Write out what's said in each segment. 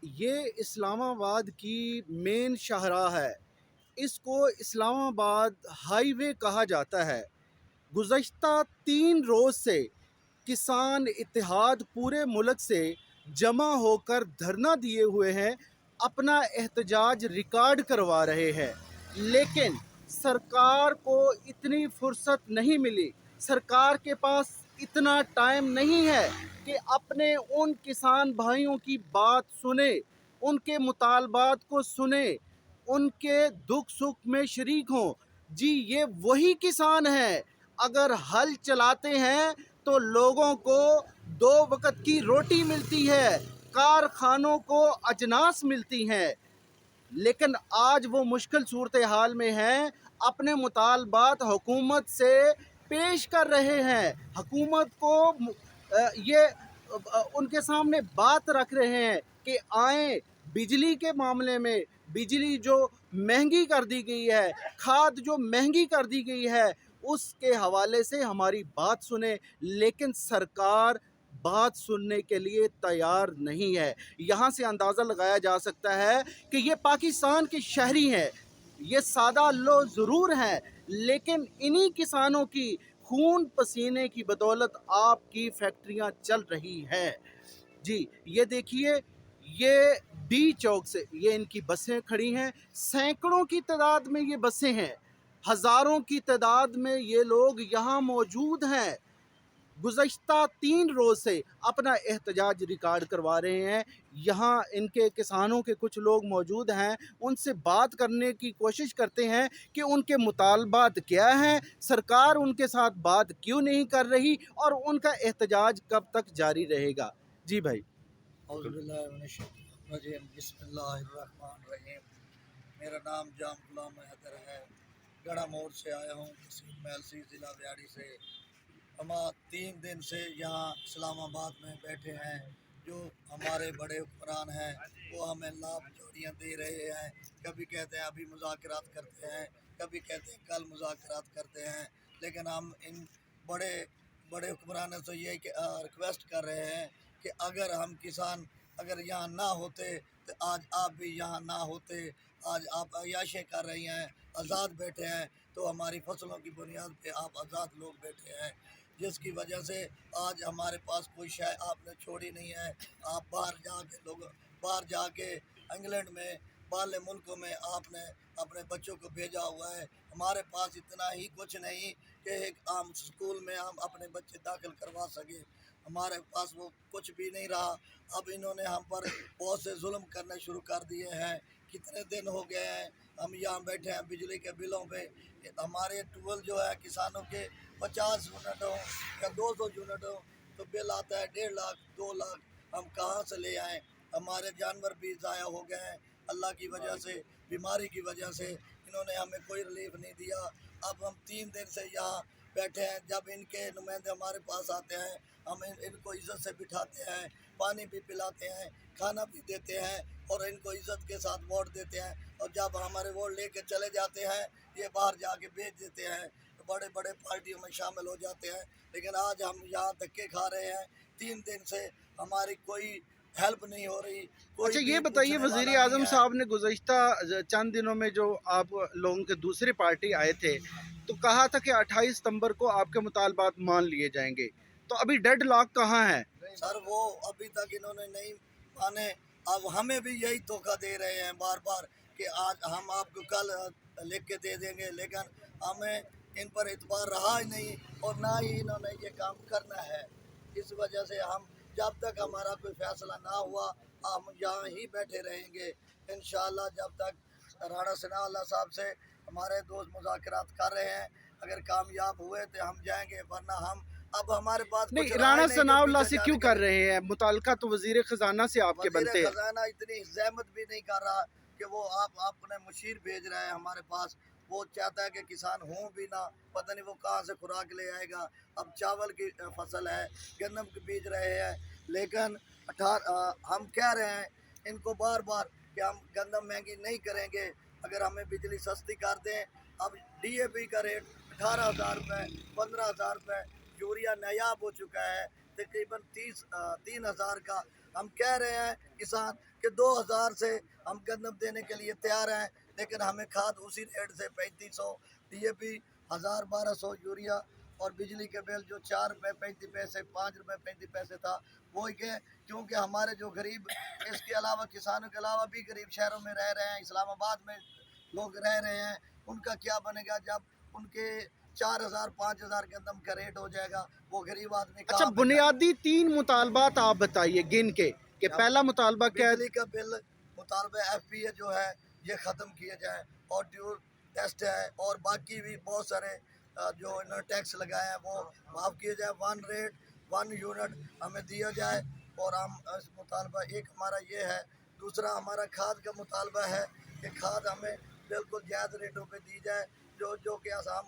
یہ اسلام آباد کی مین شاہراہ ہے۔ اس کو اسلام آباد ہائی وے کہا جاتا ہے۔ گزشتہ 3 روز سے کسان اتحاد پورے ملک سے جمع ہو کر دھرنا دیے ہوئے ہیں، اپنا احتجاج ریکارڈ کروا رہے ہیں، لیکن سرکار کو اتنی فرصت نہیں ملی، سرکار کے پاس اتنا ٹائم نہیں ہے کہ اپنے ان کسان بھائیوں کی بات سنے، ان کے مطالبات کو سنے، ان کے دکھ سکھ میں شریک ہوں۔ جی یہ وہی کسان ہیں، اگر ہل چلاتے ہیں تو لوگوں کو 2 وقت کی روٹی ملتی ہے، کارخانوں کو اجناس ملتی ہیں، لیکن آج وہ مشکل صورتحال میں ہیں، اپنے مطالبات حکومت سے پیش کر رہے ہیں، حکومت کو یہ ان کے سامنے بات رکھ رہے ہیں کہ آئیں بجلی کے معاملے میں، بجلی جو مہنگی کر دی گئی ہے، کھاد جو مہنگی کر دی گئی ہے، اس کے حوالے سے ہماری بات سنیں، لیکن سرکار بات سننے کے لیے تیار نہیں ہے۔ یہاں سے اندازہ لگایا جا سکتا ہے کہ یہ پاکستان کے شہری ہیں، یہ سادہ لوگ ضرور ہیں، لیکن انہی کسانوں کی خون پسینے کی بدولت آپ کی فیکٹریاں چل رہی ہیں۔ جی یہ دیکھیے، یہ ڈی چوک سے یہ ان کی بسیں کھڑی ہیں، سینکڑوں کی تعداد میں یہ بسیں ہیں، ہزاروں کی تعداد میں یہ لوگ یہاں موجود ہیں، گزشتہ 3 روز سے اپنا احتجاج ریکارڈ کروا رہے ہیں۔ یہاں ان کے کسانوں کے کچھ لوگ موجود ہیں، ان سے بات کرنے کی کوشش کرتے ہیں کہ ان کے مطالبات کیا ہیں، سرکار ان کے ساتھ بات کیوں نہیں کر رہی، اور ان کا احتجاج کب تک جاری رہے گا۔ جی بھائی۔ اعوذ باللہ من الشیطان الرجیم، بسم اللہ الرحمن الرحیم۔ میرا نام جام غلام حیدر ہے، گڑھا موڑ سے آیا ہوں، تحصیل میلسی، ضلع بیاڑی سے۔ ہم 3 دن سے یہاں اسلام آباد میں بیٹھے ہیں۔ جو ہمارے بڑے حکمران ہیں وہ ہمیں لاب جوڑیاں دے رہے ہیں، کبھی کہتے ہیں ابھی مذاکرات کرتے ہیں، کبھی کہتے ہیں کل مذاکرات کرتے ہیں، لیکن ہم ان بڑے بڑے حکمرانوں سے یہ ریکویسٹ کر رہے ہیں کہ اگر ہم کسان اگر یہاں نہ ہوتے تو آج آپ بھی یہاں نہ ہوتے، آج آپ عیاشیں کر رہی ہیں، آزاد بیٹھے ہیں، تو ہماری فصلوں کی بنیاد پہ آپ آزاد لوگ بیٹھے ہیں، جس کی وجہ سے آج ہمارے پاس کوئی شے آپ نے چھوڑی نہیں ہے۔ آپ باہر جا کے انگلینڈ میں باہرلے ملکوں میں آپ نے اپنے بچوں کو بھیجا ہوا ہے، ہمارے پاس اتنا ہی کچھ نہیں کہ ایک عام اسکول میں ہم اپنے بچے داخل کروا سکیں، ہمارے پاس وہ کچھ بھی نہیں رہا۔ اب انہوں نے ہم پر بہت سے ظلم کرنے شروع کر دیے ہیں، کتنے دن ہو گئے ہیں ہم یہاں بیٹھے ہیں بجلی کے بلوں پہ، ہمارے ٹویل جو ہے کسانوں کے 50 یونٹ ہوں یا 200 یونٹ ہوں تو بل آتا ہے 1.5 لاکھ 2 لاکھ، ہم کہاں سے لے آئیں؟ ہمارے جانور بھی ضائع ہو گئے ہیں، اللہ کی وجہ سے، بیماری کی وجہ سے انہوں نے ہمیں کوئی ریلیف نہیں دیا۔ اب ہم 3 دن سے یہاں بیٹھے ہیں، جب ان کے نمائندے ہمارے پاس آتے ہیں ہم ان کو عزت سے بٹھاتے ہیں، پانی بھی پلاتے ہیں، کھانا بھی دیتے ہیں، اور ان کو عزت کے ساتھ ووٹ دیتے ہیں، اور جب ہمارے ووٹ لے کے چلے جاتے ہیں یہ باہر جا کے بیچ دیتے ہیں، بڑے بڑے پارٹیوں میں شامل ہو جاتے ہیں، لیکن آج ہم یہاں دھکے کھا رہے ہیں۔ 3 دن سے ہماری کوئی ہیلپ نہیں ہو رہی، کوئی اچھا بھی یہ بتائیے، پوچھنے وزیر والا نہیں اعظم ہے۔ صاحب نے گزشتہ چند دنوں میں جو آپ لوگوں کے دوسری پارٹی آئے تھے تو کہا تھا کہ 28 ستمبر کو آپ کے مطالبات مان لیے جائیں گے، تو ابھی ڈیڈ لاک کہاں ہے؟ سر وہ ابھی تک انہوں نے نہیں مانے، اب ہمیں بھی یہی دھوکہ دے رہے ہیں بار بار کہ آج ہم آپ کو کل لکھ کے دے دیں گے، لیکن ہمیں ان پر اعتبار رہا ہی نہیں، اور نہ ہی انہوں نے یہ کام کرنا ہے۔ اس وجہ سے ہم جب تک ہمارا کوئی فیصلہ نہ ہوا ہم یہاں ہی بیٹھے رہیں گے انشاءاللہ، جب تک رانا ثناء اللہ صاحب سے ہمارے دوست مذاکرات کر رہے ہیں، اگر کامیاب ہوئے تو ہم جائیں گے، ورنہ ہم اب ہمارے پاس کچھ نہیں، رائے رانا نہیں جو ثناء اللہ پیچھے سے جانے کیوں کے کر لیے۔ رہے ہیں؟ متعلقہ تو وزیر خزانہ سے آپ کے وزیر بنتے ہیں۔ خزانہ اتنی زحمت بھی نہیں کر رہا کہ وہ آپ اپنے مشیر بھیج رہے ہیں ہمارے پاس، وہ چاہتا ہے کہ کسان ہوں بھی نہ، پتہ نہیں وہ کہاں سے خوراک لے آئے گا۔ اب چاول کی فصل ہے، گندم کی بیج رہے ہیں، لیکن ہم کہہ رہے ہیں ان کو بار بار کہ ہم گندم مہنگی نہیں کریں گے اگر ہمیں بجلی سستی کر دیں۔ اب ڈی اے پی کا ریٹ 18,000 روپے، 15,000 روپے، یوریا نایاب ہو چکا ہے، तकरीबन 3,000 का हम कह रहे हैं किसान कि 2,000 से हम गंदम देने के लिए तैयार हैं, लेकिन हमें खाद उसी रेट से 3500 DAP 1,000-1,200 यूरिया और बिजली के बिल जो 4 रुपये 35 पैसे 5 रुपये 35 पैसे था वो ही के, क्योंकि हमारे जो गरीब, इसके अलावा किसानों के अलावा भी गरीब शहरों में रह रहे हैं, इस्लामाबाद में लोग रह रहे हैं, उनका क्या बनेगा जब उनके 4,000-5,000 गंदम का रेट हो जाएगा, वो गरीब आदमी अच्छा, कहाँ पे बुनियादी 3 मुतालबात आप बताइए गिन के कि क्या? पहला मुतालबा क्या है? बिजली का बिल मुतालबा FPA जो है ये ख़त्म किया जाए और ड्यूर टेस्ट है और बाकी भी बहुत सारे जो इन्होंने टैक्स लगाए हैं वो माफ़ किए जाए, 1 रेट 1 यूनिट हमें दिया जाए। और हम इस मुतालबा एक हमारा ये है। दूसरा हमारा खाद का मुतालबा है कि खाद हमें बिल्कुल जायज़ रेटों पे दी जाए, जो कि आसाम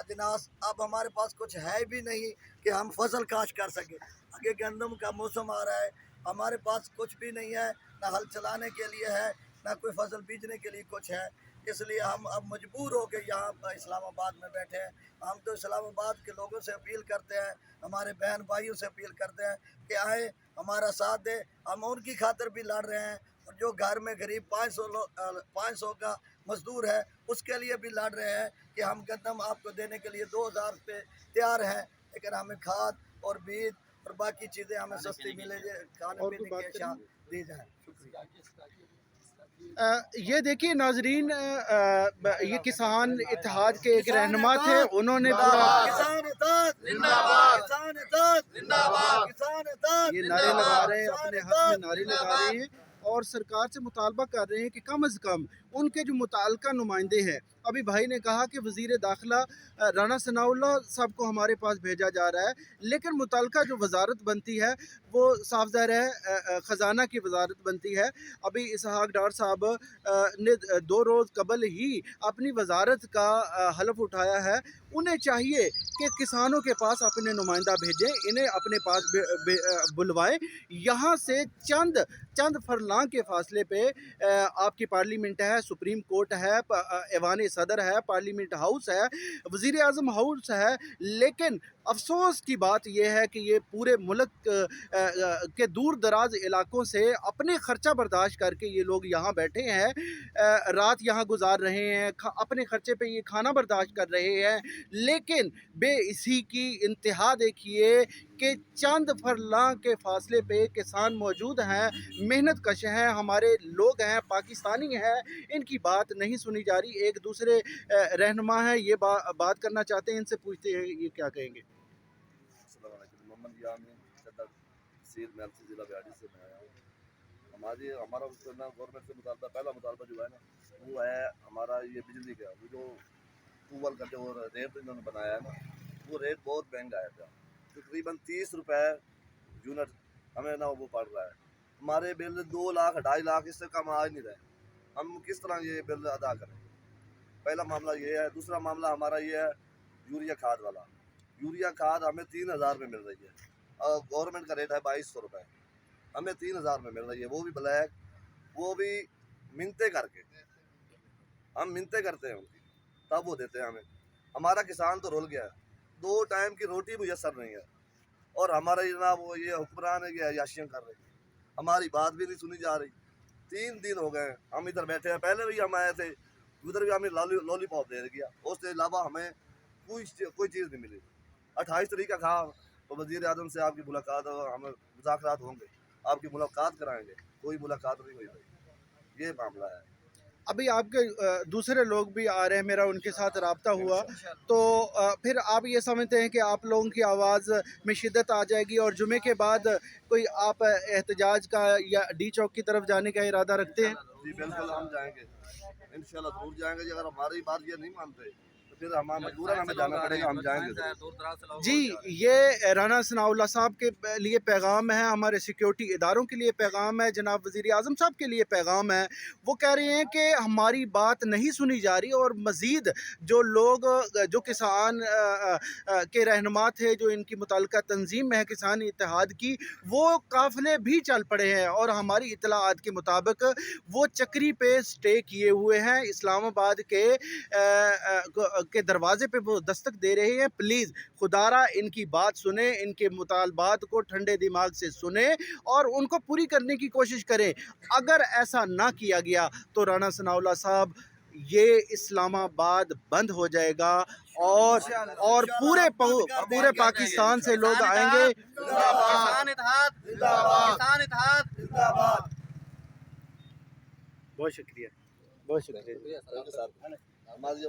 जिनास अब हमारे पास कुछ है भी नहीं कि हम फसल काश्त कर सकें। आगे गंदम का मौसम आ रहा है, हमारे पास कुछ भी नहीं है, ना हल चलाने के लिए है, ना कोई फसल बीजने के लिए कुछ है, इसलिए हम अब मजबूर हो के यहाँ पर इस्लामाबाद में बैठे हैं। हम तो इस्लामाबाद के लोगों से अपील करते हैं, हमारे बहन भाइयों से अपील करते हैं कि आए हमारा साथ दे, हम उनकी खातिर भी लड़ रहे हैं और जो घर में गरीब 500 का मजदूर है उसके लिए भी लड़ रहे हैं कि हम गंदम आपको देने के लिए 2,000 पे तैयार हैं, लेकिन हमें खाद और बीज और बाकी चीज़ें हमें सस्ती मिले, खाने और पीने कोई की बात अशिया दी जाए। शुक्रिया। ये देखिए नाजरीन, ये किसान इत्तेहाद के एक रहनुमा थे, उन्होंने पूरा किसान इत्तेहाद जिंदाबाद, किसान इत्तेहाद जिंदाबाद, किसान इत्तेहाद ये नारे लगा रहे हैं, अपने हक में नारे लगा रहे हैं और सरकार से मुतालबा कर रहे हैं कि कम अज़ कम उनके जो मुताल्लिका नुमाइंदे हैं, अभी भाई ने कहा कि वज़ीर दाखिला राना सनाउल्लाह साहब को हमारे पास भेजा जा रहा है, लेकिन मुताल्लिका जो वजारत बनती है वो साफ ज़ाहिर है ख़जाना की वजारत बनती है। अभी इसहाक डार साहब ने 2 रोज़ कबल ही अपनी वजारत का हलफ उठाया है। उन्हें चाहिए कि किसानों के पास अपने नुमाइंदा भेजें, इन्हें अपने पास बुलवाएं। यहाँ से चंद फरलांग के फासले पे आपकी पार्लियामेंट है, सुप्रीम कोर्ट है, ऐवान सदर है, पार्लियामेंट हाउस है, वज़ीर आज़म हाउस है, लेकिन अफसोस की बात यह है कि ये पूरे मुल्क के दूर दराज इलाकों से अपने ख़र्चा बर्दाश्त करके ये लोग यहाँ बैठे हैं, रात यहाँ गुजार रहे हैं, अपने ख़र्चे पे ये खाना बर्दाश्त कर रहे हैं, लेकिन बेइसी की इंतहा देखिए कि चंद फरलां के फासले पे किसान मौजूद हैं, मेहनत कश हैं, हमारे लोग हैं, पाकिस्तानी हैं, इनकी बात नहीं सुनी जा रही। एक दूसरे रहनुमा हैं, ये बात करना चाहते हैं, इनसे पूछते हैं ये क्या कहेंगे। मोहम्मद यान सदर तहसील मेलसी ज़िला व्याड़ी से मैं आया हूँ। हमारा गवर्नमेंट से मुतालबा, पहला मुतालबा जो है ना वो है हमारा ये बिजली का, वो जो ट्यूबवेल का जो रेट इन्होंने बनाया है ना वो रेट बहुत महंगा है, तकरीबन 30 रुपये यूनिट हमें ना वो पड़ रहा है। हमारे बिल 2 लाख 2.5 लाख इससे कम आ नहीं रहे, हम किस तरह ये बिल अदा करें। पहला मामला ये है। दूसरा मामला हमारा ये है यूरिया खाद वाला। यूरिया खाद हमें 3,000 में मिल रही है और गवर्नमेंट का रेट है 2,200 रुपये, हमें 3,000 में मिल रही है, वो भी ब्लैक, वो भी मिन्नतें करके, हम मिन्नतें करते हैं उनकी तब वो देते हैं हमें। हमारा किसान तो रुल गया है, 2 टाइम की रोटी मुयसर नहीं है और हमारा जनाब वो ये हुक्मरान है कि अयाशियाँ कर रहे हैं, हमारी बात भी नहीं सुनी जा रही। 3 दिन हो गए हम इधर बैठे हैं, पहले भी हम आए थे, उधर भी हमें लॉलीपॉप दे दिया, उसके अलावा हमें कोई चीज़ नहीं मिली। 28 तारीख का कहा तो वज़ीर आज़म से आपकी मुलाकात, हमें मुज़ाकरात होंगे, आपकी मुलाकात कराएंगे, कोई मुलाकात नहीं हुई भाई, ये मामला है। अभी आपके दूसरे लोग भी आ रहे हैं, मेरा उनके साथ रब्ता हुआ, तो फिर आप ये समझते हैं कि आप लोगों की आवाज़ में शिद्दत आ जाएगी और जुमे के बाद कोई आप एहतजाज का या डी चौक की तरफ जाने का इरादा रखते हैं? जी बिल्कुल, हम जाएंगे, इंशाल्लाह ज़रूर जाएंगे। अगर हमारी बात ये नहीं मानते तो फिर हमारा मजबूरन हमें जाना पड़ेगा, हम जाएंगे। जी, ये राना सनाउल्लाह साहब के लिए पैगाम है, हमारे सिक्योरिटी इदारों के लिए पैगाम है, जनाब वज़ीर आज़म साहब के लिए पैगाम है। वो कह रहे हैं कि हमारी बात नहीं सुनी जा रही और मज़ीद जो लोग जो किसान के रहनुमा थे, जो इनकी मुतल्लिका तंजीम है किसान इत्तेहाद की, वो काफ़िले भी चल पड़े हैं और हमारी इत्तलाआत के मुताबिक वो चक्री पे स्टे किए हुए हैं। इस्लामाबाद के کے دروازے پہ وہ دستک دے رہے ہیں. پلیز خدارا ان کی بات سنیں, ان کے مطالبات کو ٹھنڈے دماغ سے سنیں اور ان کو پوری کرنے کی کوشش کریں. اگر ایسا نہ کیا گیا تو رانا ثناء اللہ صاحب یہ اسلام آباد بند ہو جائے گا اور پورے پاکستان سے لوگ آئیں گے. کسان اتحاد کسان اتحاد بہت شکریہ. ہماری